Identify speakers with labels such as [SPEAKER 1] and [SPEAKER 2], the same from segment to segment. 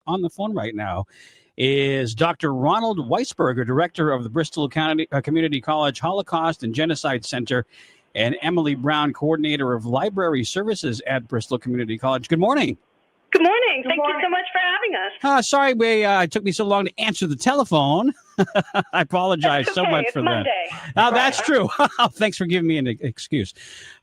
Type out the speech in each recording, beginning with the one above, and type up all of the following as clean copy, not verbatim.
[SPEAKER 1] on the phone right now is Dr. Ronald Weisberger, director of the Bristol Community College Holocaust and Genocide Center, and Emily Brown, coordinator of library services at Bristol Community College. Good morning.
[SPEAKER 2] Good morning. Thank you so much for having us.
[SPEAKER 1] Sorry it took me so long to answer the telephone. I apologize so much for
[SPEAKER 2] Monday.
[SPEAKER 1] that. That's true. Thanks for giving me an excuse.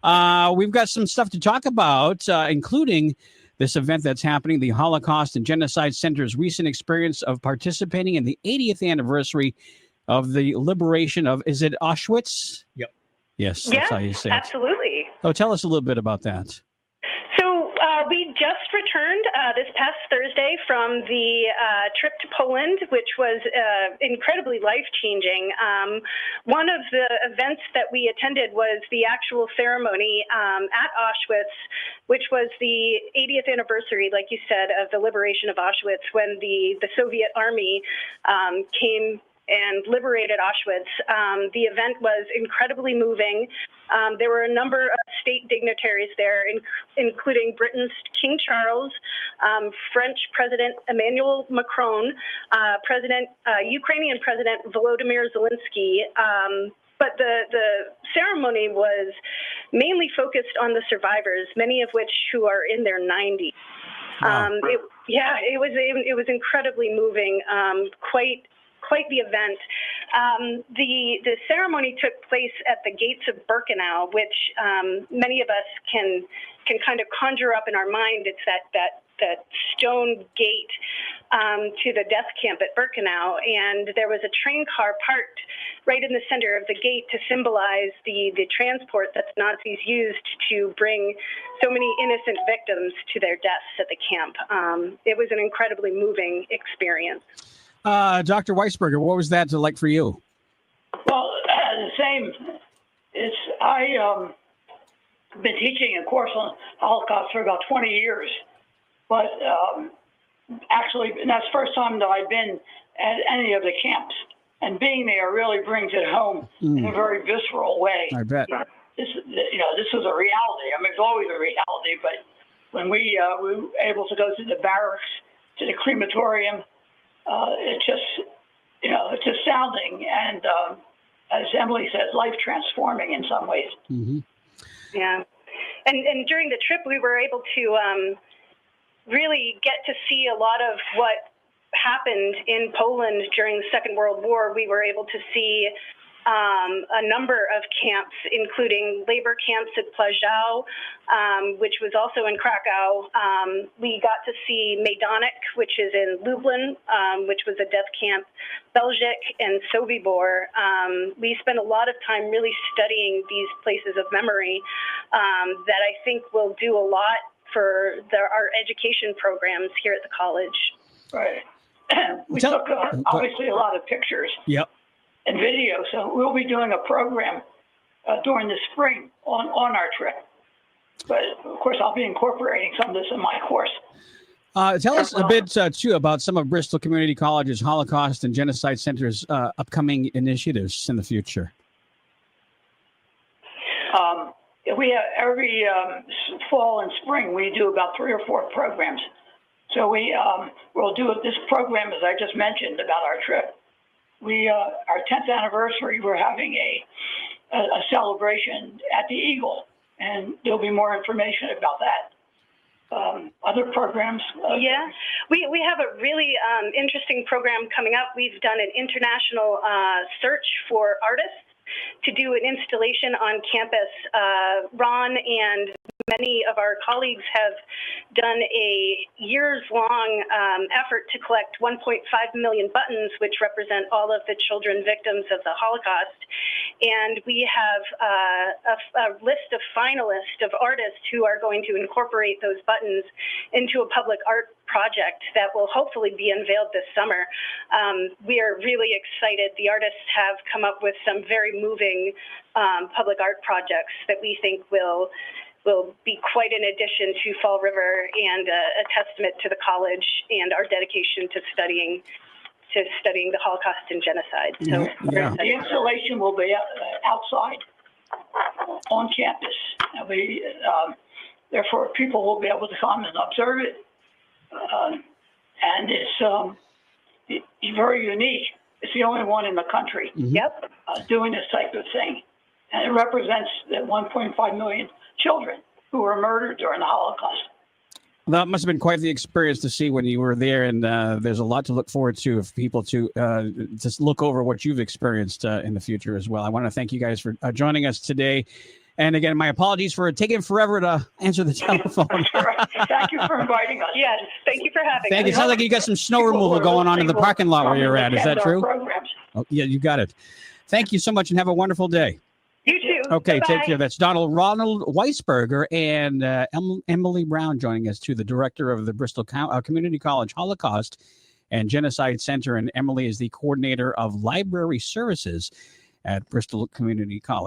[SPEAKER 1] We've got some stuff to talk about, including this event that's happening, the Holocaust and Genocide Center's recent experience of participating in the 80th anniversary of the liberation of, is it Auschwitz?
[SPEAKER 3] Yep.
[SPEAKER 1] Yes, that's how you say it.
[SPEAKER 2] Absolutely.
[SPEAKER 1] So tell us a little bit about that.
[SPEAKER 2] So we just returned this past Thursday from the trip to Poland, which was incredibly life-changing. One of the events that we attended was the actual ceremony at Auschwitz, which was the 80th anniversary, like you said, of the liberation of Auschwitz, when the Soviet army came and liberated Auschwitz. The event was incredibly moving. There were a number of state dignitaries there, including Britain's King Charles, French President Emmanuel Macron, Ukrainian President Volodymyr Zelensky. But the ceremony was mainly focused on the survivors, many of which who are in their 90s.
[SPEAKER 1] Wow.
[SPEAKER 2] It was incredibly moving. Quite the event. The ceremony took place at the gates of Birkenau, which many of us can kind of conjure up in our mind. It's that stone gate to the death camp at Birkenau, and there was a train car parked right in the center of the gate to symbolize the transport that the Nazis used to bring so many innocent victims to their deaths at the camp. It was an incredibly moving experience.
[SPEAKER 1] Dr. Weisberger, what was that like for you?
[SPEAKER 3] Well, the same. I been teaching a course on Holocaust for about 20 years, but actually, that's the first time that I've been at any of the camps. And being there really brings it home in a very visceral way.
[SPEAKER 1] I bet.
[SPEAKER 3] This was a reality. I mean, it's always a reality, but when we were able to go to the barracks, to the crematorium, it's just astounding, and as Emily said, life transforming in some ways.
[SPEAKER 1] Mm-hmm.
[SPEAKER 2] Yeah, and during the trip, we were able to really get to see a lot of what happened in Poland during the Second World War. We were able to see a number of camps, including labor camps at Plaszów, which was also in Krakow. We got to see Majdanek, which is in Lublin, which was a death camp, Belzec, and Sobibor. We spent a lot of time really studying these places of memory that I think will do a lot for our education programs here at the college.
[SPEAKER 3] Right. We took, obviously, a lot of pictures.
[SPEAKER 1] Yep.
[SPEAKER 3] And video, so we'll be doing a program during the spring on our trip. But of course, I'll be incorporating some of this in my course.
[SPEAKER 1] Tell us a bit too about some of Bristol Community College's Holocaust and Genocide Center's upcoming initiatives in the future.
[SPEAKER 3] We have every fall and spring we do about 3 or 4 programs. So we'll do this program, as I just mentioned, about our trip. Our 10th anniversary, we're having a celebration at the Eagle, and there'll be more information about that. Other programs?
[SPEAKER 2] Yeah, we have a really interesting program coming up. We've done an international search for artists to do an installation on campus. Ron and many of our colleagues have done a years-long effort to collect 1.5 million buttons, which represent all of the children victims of the Holocaust. And we have a list of finalists of artists who are going to incorporate those buttons into a public art project that will hopefully be unveiled this summer. We are really excited. The artists have come up with some very moving public art projects that we think will be quite an addition to Fall River and a testament to the college and our dedication to studying the Holocaust and genocide. So
[SPEAKER 3] the installation will be outside on campus. Therefore, people will be able to come and observe it. and it's very unique. It's the only one in the country
[SPEAKER 2] Yep.
[SPEAKER 3] doing this type of thing, and it represents the 1.5 million children who were murdered during the Holocaust.
[SPEAKER 1] That must have been quite the experience to see when you were there, and there's a lot to look forward to if people to just look over what you've experienced in the future as well. I want to thank you guys for joining us today. And again, my apologies for taking forever to answer the telephone.
[SPEAKER 3] Thank you for inviting us.
[SPEAKER 2] Yes. Thank you for having
[SPEAKER 1] Thank you. It
[SPEAKER 2] us.
[SPEAKER 1] sounds like you got some snow removal going on in the parking lot where you're at. Is that true? Oh, yeah, you got it. Thank you so much and have a wonderful day.
[SPEAKER 2] You too.
[SPEAKER 1] Okay,
[SPEAKER 2] Bye-bye.
[SPEAKER 1] take care. That's Ronald Weisberger and Emily Brown joining us too, the director of the Bristol Community College Holocaust and Genocide Center. And Emily is the coordinator of library services at Bristol Community College.